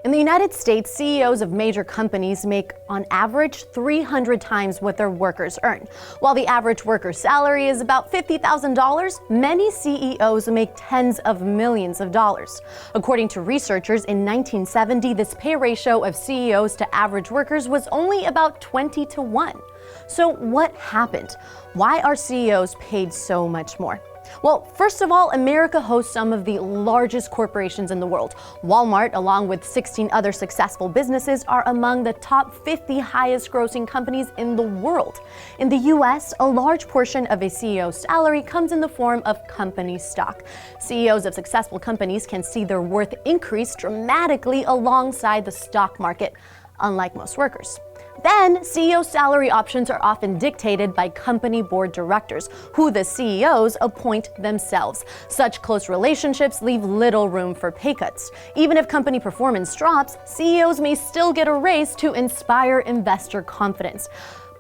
In the United States, CEOs of major companies make, on average, 300 times what their workers earn. While the average worker's salary is about $50,000, many CEOs make tens of millions of dollars. According to researchers, in 1970, this pay ratio of CEOs to average workers was only about 20 to 1. So what happened? Why are CEOs paid so much more? Well, first of all, America hosts some of the largest corporations in the world. Walmart, along with 16 other successful businesses, are among the top 50 highest grossing companies in the world. In the US, a large portion of a CEO's salary comes in the form of company stock. CEOs of successful companies can see their worth increase dramatically alongside the stock market, unlike most workers. Then, CEO salary options are often dictated by company board directors, who the CEOs appoint themselves. Such close relationships leave little room for pay cuts. Even if company performance drops, CEOs may still get a raise to inspire investor confidence.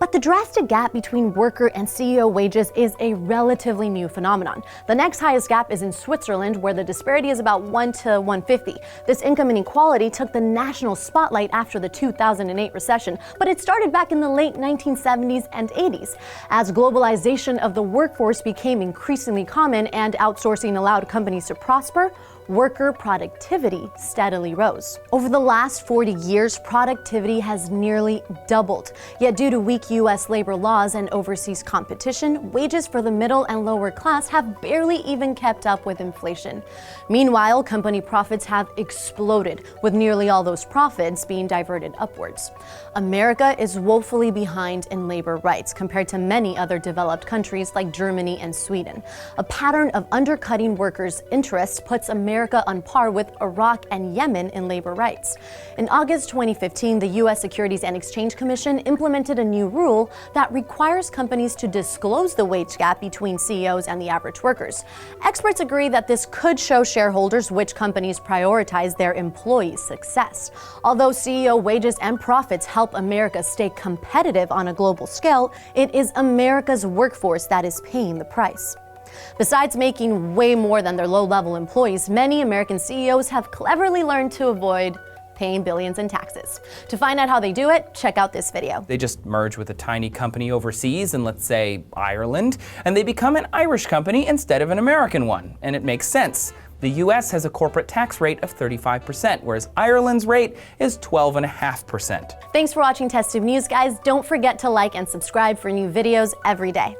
But the drastic gap between worker and CEO wages is a relatively new phenomenon. The next highest gap is in Switzerland, where the disparity is about 1 to 150. This income inequality took the national spotlight after the 2008 recession, but it started back in the late 1970s and 80s. As globalization of the workforce became increasingly common and outsourcing allowed companies to prosper, worker productivity steadily rose. Over the last 40 years, productivity has nearly doubled. Yet due to weak U.S. labor laws and overseas competition, wages for the middle and lower class have barely even kept up with inflation. Meanwhile, company profits have exploded, with nearly all those profits being diverted upwards. America is woefully behind in labor rights compared to many other developed countries like Germany and Sweden. A pattern of undercutting workers' interests puts America on par with Iraq and Yemen in labor rights. In August 2015, the U.S. Securities and Exchange Commission implemented a new rule that requires companies to disclose the wage gap between CEOs and the average workers. Experts agree that this could show shareholders which companies prioritize their employees' success. Although CEO wages and profits help America stay competitive on a global scale, it is America's workforce that is paying the price. Besides making way more than their low-level employees, many American CEOs have cleverly learned to avoid paying billions in taxes. To find out how they do it, check out this video. They just merge with a tiny company overseas in, let's say, Ireland, and they become an Irish company instead of an American one. And it makes sense. The US has a corporate tax rate of 35%, whereas Ireland's rate is 12.5%. Thanks for watching TestTube News, guys. Don't forget to like and subscribe for new videos every day.